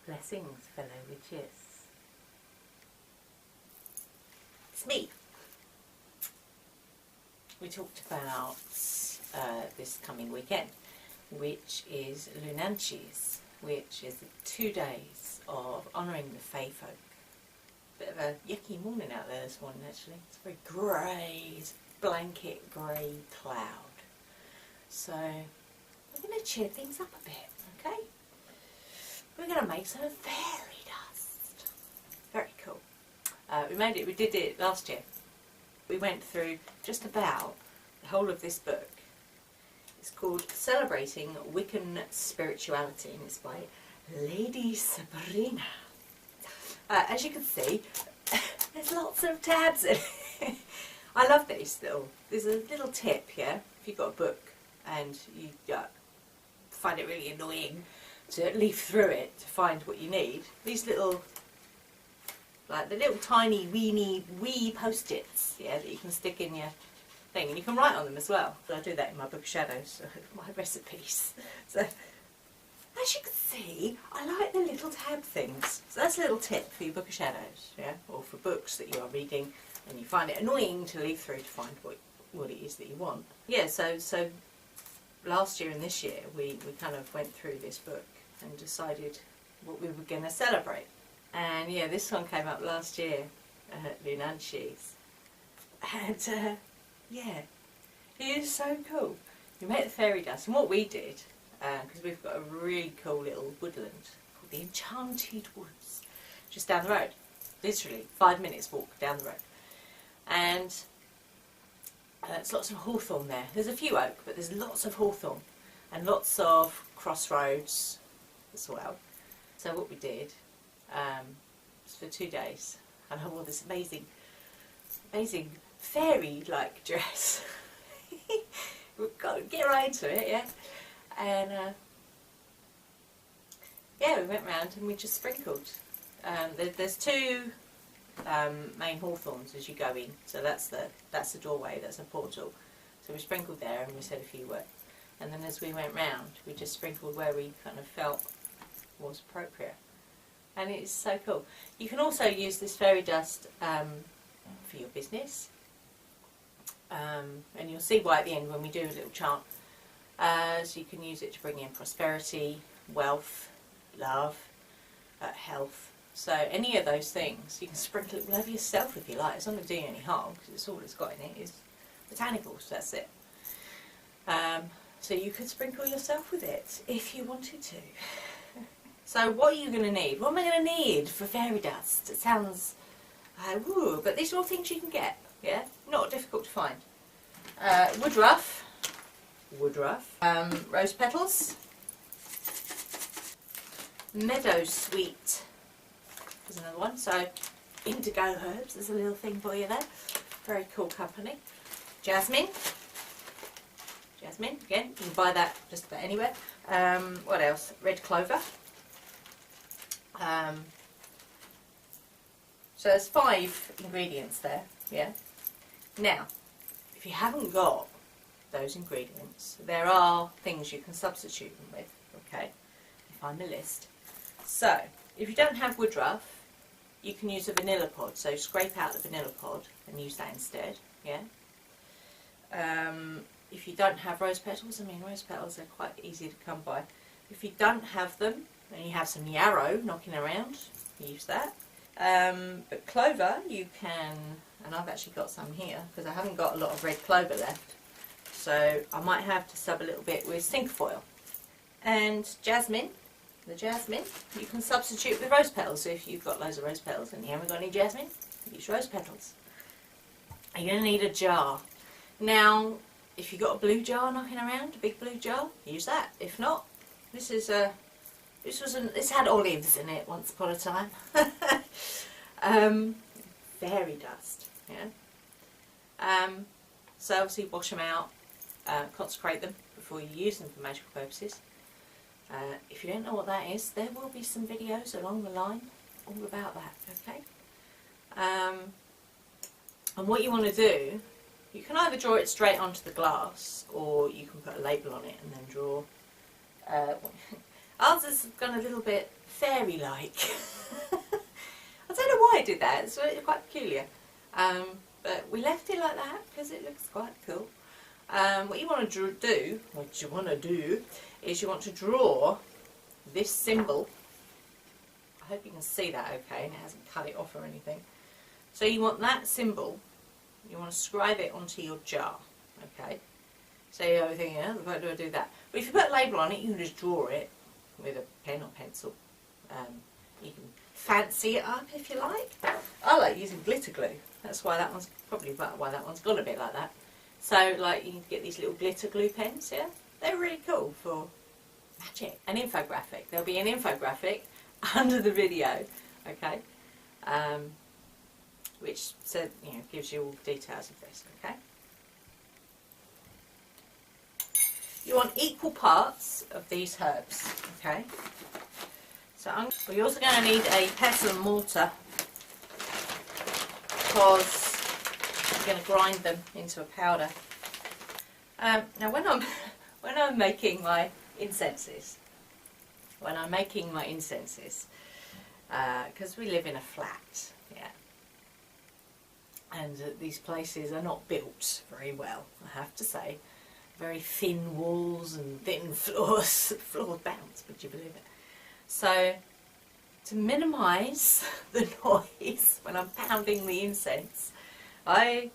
Blessings, fellow witches. It's me. We talked about this coming weekend, which is Lunanches, which is 2 days of honouring the Fae folk. Bit of a yucky morning out there this morning, actually. It's very grey, it's blanket grey cloud. So we're going to cheer things up a bit, okay? We're going to make some fairy dust. Very cool. We did it last year. We went through just about the whole of this book. It's called Celebrating Wiccan Spirituality, and it's by Lady Sabrina. As you can see, there's lots of tabs in it. I love these there's a little tip, yeah, if you've got a book and you find it really annoying to leaf through it to find what you need. These little, like the little tiny wee post-its, yeah, that you can stick in your thing, and you can write on them as well. So I do that in my book of shadows, my recipes. So as you can see, I like the little tab things. So that's a little tip for your book of shadows, yeah, or for books that you are reading and you find it annoying to leaf through to find what it is that you want. Yeah, so last year and this year we kind of went through this book and decided what we were going to celebrate. And yeah, this one came up last year at Lunanches. And yeah, it is so cool. We made the fairy dust, and what we did, because we've got a really cool little woodland called the Enchanted Woods, just down the road. Literally 5 minutes walk down the road. And there's lots of hawthorn there. There's a few oak, but there's lots of hawthorn and lots of crossroads as well. So what we did was for 2 days, and I wore this amazing fairy-like dress. We've got to get right into it, yeah. And yeah, we went round and we just sprinkled. There's 2 main hawthorns as you go in, so that's the doorway, that's a portal. So we sprinkled there and we said a few words, and then as we went round we just sprinkled where we kind of felt was appropriate, and it's so cool. You can also use this fairy dust for your business, and you'll see why at the end when we do a little chant. So you can use it to bring in prosperity, wealth, love, health. So any of those things, you can sprinkle it all over yourself if you like. It's not going to do you any harm, because it's all it's got in it is botanicals, that's it. So you could sprinkle yourself with it if you wanted to. So what are you going to need? What am I going to need for fairy dust? It sounds, woo, but these are all things you can get, yeah? Not difficult to find. Woodruff, rose petals, meadow sweet, there's another one, so indigo herbs, there's a little thing for you there, very cool company. Jasmine, again, you can buy that just about anywhere. What else? Red clover. So there's 5 ingredients there, yeah. Now, if you haven't got those ingredients, there are things you can substitute them with, okay, if you find the list. So, if you don't have woodruff, you can use a vanilla pod, so scrape out the vanilla pod and use that instead, yeah. If you don't have rose petals, I mean rose petals are quite easy to come by. If you don't have them, and you have some yarrow knocking around, use that. But clover, you can, and I've actually got some here, because I haven't got a lot of red clover left. So I might have to sub a little bit with cinquefoil. And jasmine, the jasmine, you can substitute with rose petals. So if you've got loads of rose petals and you haven't got any jasmine, use rose petals. You're going to need a jar. Now, if you've got a blue jar knocking around, a big blue jar, use that. If not, this had olives in it once upon a time. Fairy dust, yeah. So obviously wash them out, consecrate them before you use them for magical purposes. If you don't know what that is, there will be some videos along the line all about that, okay? And what you want to do, you can either draw it straight onto the glass, or you can put a label on it and then draw Ours has gone a little bit fairy-like. I don't know why I did that, it's really quite peculiar. But we left it like that because it looks quite cool. What you want to do is you want to draw this symbol. I hope you can see that okay and it hasn't cut it off or anything. So you want that symbol, you want to scribe it onto your jar, okay? So you're thinking, how the fuck do I do that? But if you put a label on it, you can just draw it with a pen or pencil. You can fancy it up if you like. I like using glitter glue. That's why that one's probably why that one's gone a bit like that. So like you can get these little glitter glue pens, yeah? They're really cool for magic. An infographic. There'll be an infographic under the video, okay? Which gives you all the details of this, okay? You want equal parts of these herbs, okay? So we're also going to need a pestle and mortar because we're going to grind them into a powder. Now when I'm making my incenses, because we live in a flat, yeah, and these places are not built very well, I have to say. Very thin walls and thin floors, floor bounce, would you believe it? So to minimise the noise when I'm pounding the incense, we'll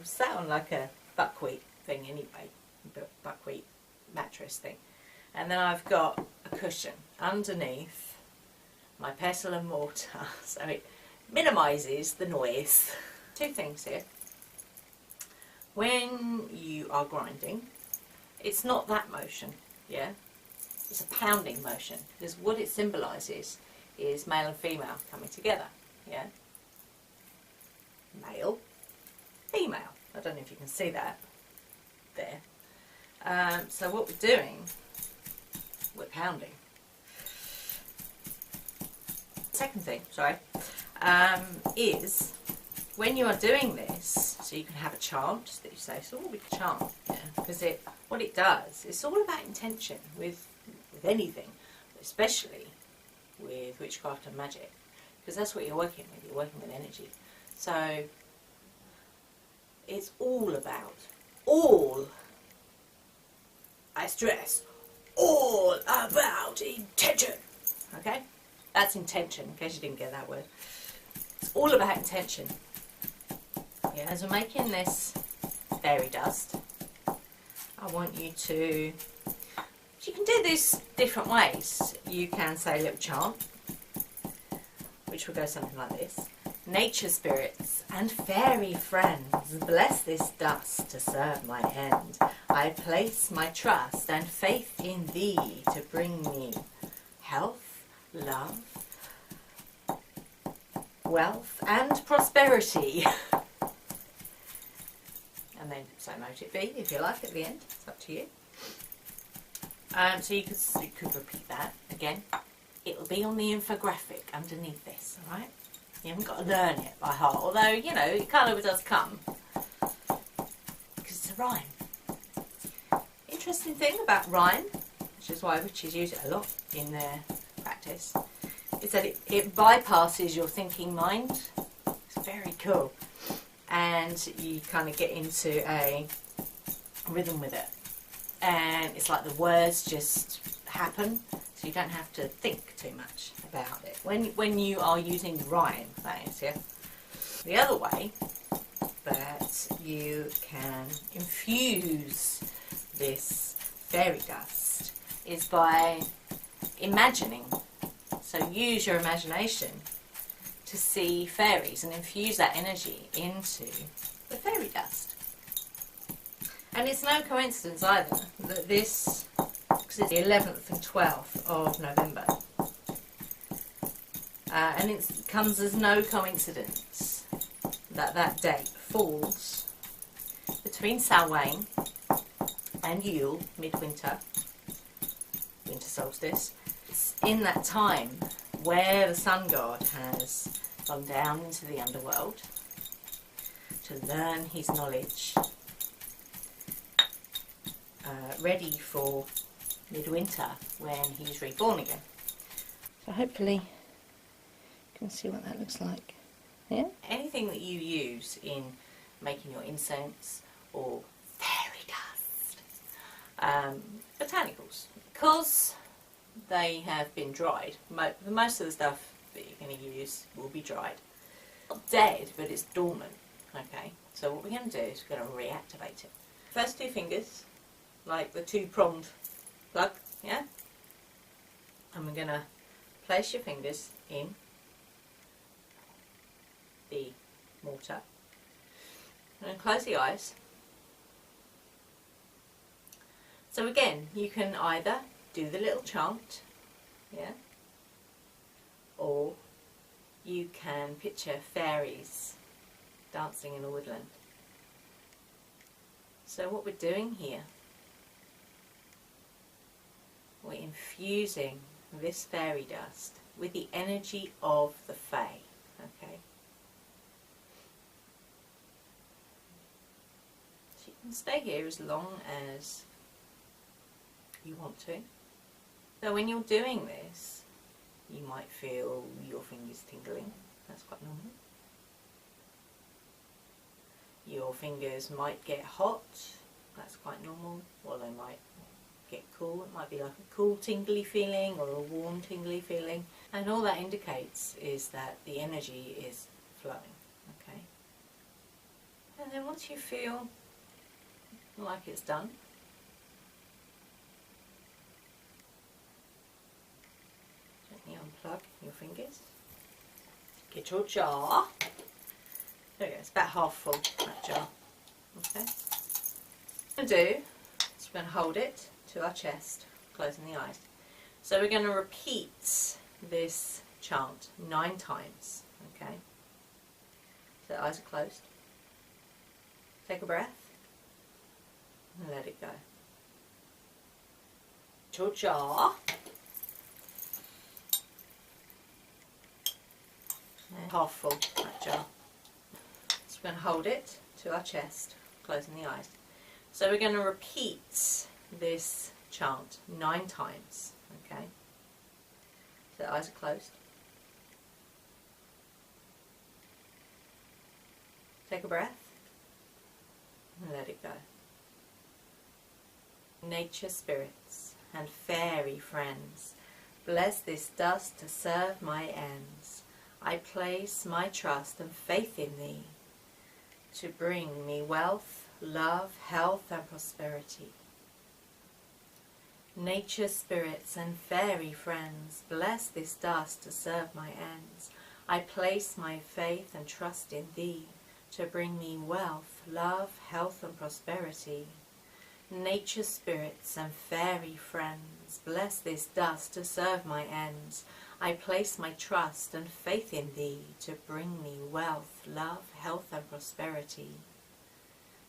sat on like a buckwheat thing anyway, buckwheat mattress thing, and then I've got a cushion underneath my pestle and mortar, so it minimises the noise. Two things here. When you are grinding, it's not that motion, yeah? It's a pounding motion, because what it symbolises is male and female coming together, yeah? Male, female. I don't know if you can see that there. So what we're doing, we're pounding. Second thing, sorry, is when you are doing this, so you can have a chant that you say, so what we chant, yeah? Because what it does, it's all about intention with anything, especially with witchcraft and magic, because that's what you're working with energy. So it's all about, I stress, all about intention, okay? That's intention, in case you didn't get that word. It's all about intention. Yeah, as we're making this fairy dust, I want you to, you can do this different ways. You can say a little chant, which will go something like this. Nature spirits and fairy friends, bless this dust to serve my end. I place my trust and faith in thee to bring me health, love, wealth and prosperity. And then so mote it be, if you like, at the end. It's up to you. So you could repeat that again. It'll be on the infographic underneath this, alright? You haven't got to learn it by heart, although, you know, it kind of does come. Because it's a rhyme. Interesting thing about rhyme, which is why witches use it a lot in their practice, is that it bypasses your thinking mind. It's very cool. And you kind of get into a rhythm with it. And it's like the words just happen, so you don't have to think too much about it. When you are using rhyme, that is, yeah. The other way that you can infuse this fairy dust is by imagining. So use your imagination to see fairies and infuse that energy into the fairy dust. And it's no coincidence either that this, because it's the 11th and 12th of November, and it comes as no coincidence that that date falls between Samhain and Yule, midwinter, winter solstice. It's in that time where the sun god has gone down into the underworld to learn his knowledge, ready for midwinter when he's reborn again. So hopefully you can see what that looks like. Yeah? Anything that you use in making your incense or fairy dust, botanicals, because they have been dried, most of the stuff that you're going to use will be dried. Not dead, but it's dormant. Okay, so what we're going to do is we're going to reactivate it. First two fingers, like the two-pronged plug, yeah? And we're going to place your fingers in the mortar. And then close the eyes. So again, you can either do the little chant, yeah? Or you can picture fairies dancing in a woodland. So what we're doing here, we're infusing this fairy dust with the energy of the Fae, okay? So you can stay here as long as you want to. So when you're doing this, you might feel your fingers tingling. That's quite normal. Your fingers might get hot. That's quite normal. Or they might get cool. It might be like a cool tingly feeling or a warm tingly feeling. And all that indicates is that the energy is flowing. Okay. And then once you feel like it's done, gently unplug your fingers. Get your jar. There we go, it's about half full, that jar. Okay. What we're going to do is we're going to hold it to our chest, closing the eyes. So we're going to repeat this chant 9 times. Okay. So the eyes are closed. Take a breath and let it go. Your jar. And half full, that jar. So we're going to hold it to our chest, closing the eyes. So we're going to repeat this chant 9 times. Okay. So the eyes are closed. Take a breath and let it go. Nature spirits and fairy friends, bless this dust to serve my ends. I place my trust and faith in thee to bring me wealth, love, health and prosperity. Nature spirits and fairy friends, bless this dust to serve my ends. I place my faith and trust in thee to bring me wealth, love, health and prosperity. Nature spirits and fairy friends, bless this dust to serve my ends. I place my trust and faith in thee to bring me wealth, love, health and prosperity.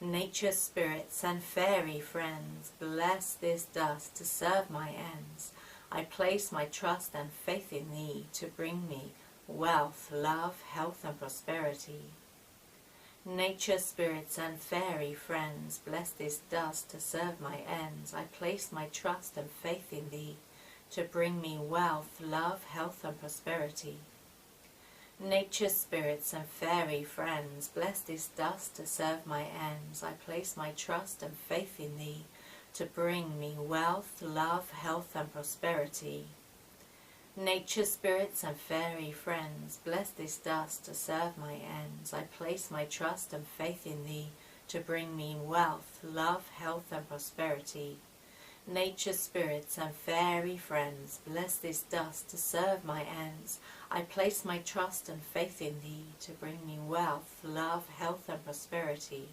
Nature spirits and fairy friends, bless this dust to serve my ends. I place my trust and faith in thee to bring me wealth, love, health and prosperity. Nature spirits and fairy friends, bless this dust to serve my ends. I place my trust and faith in thee to bring me wealth, love, health and prosperity. Nature spirits and fairy friends, bless this dust to serve my ends. I place my trust and faith in thee to bring me wealth, love, health and prosperity. Nature spirits and fairy friends, bless this dust to serve my ends. I place my trust and faith in thee to bring me wealth, love, health and prosperity. Nature spirits and fairy friends, bless this dust to serve my ends. I place my trust and faith in thee to bring me wealth, love, health and prosperity.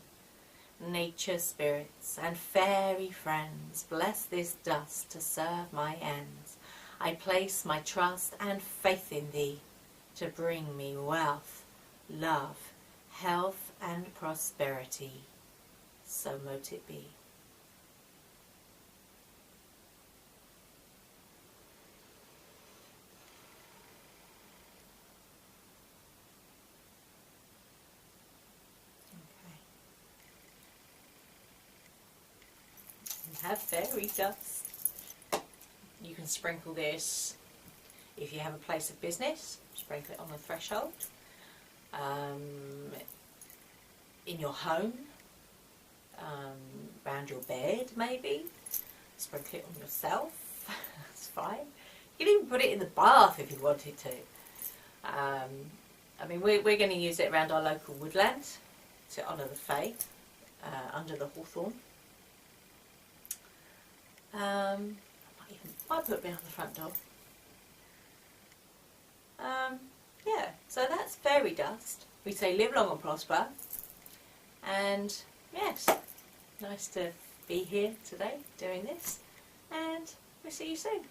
Nature spirits and fairy friends, bless this dust to serve my ends. I place my trust and faith in thee to bring me wealth, love, health and prosperity. So mote it be. Okay. And have fairy dust. You can sprinkle this if you have a place of business, sprinkle it on the threshold, in your home, around your bed maybe, sprinkle it on yourself, that's fine. You can even put it in the bath if you wanted to. I mean, we're going to use it around our local woodland to honour the Fae, under the hawthorn. I might put it behind the front door. Yeah, so that's Faerie Dust. We say live long and prosper. And yes, nice to be here today doing this. And we'll see you soon.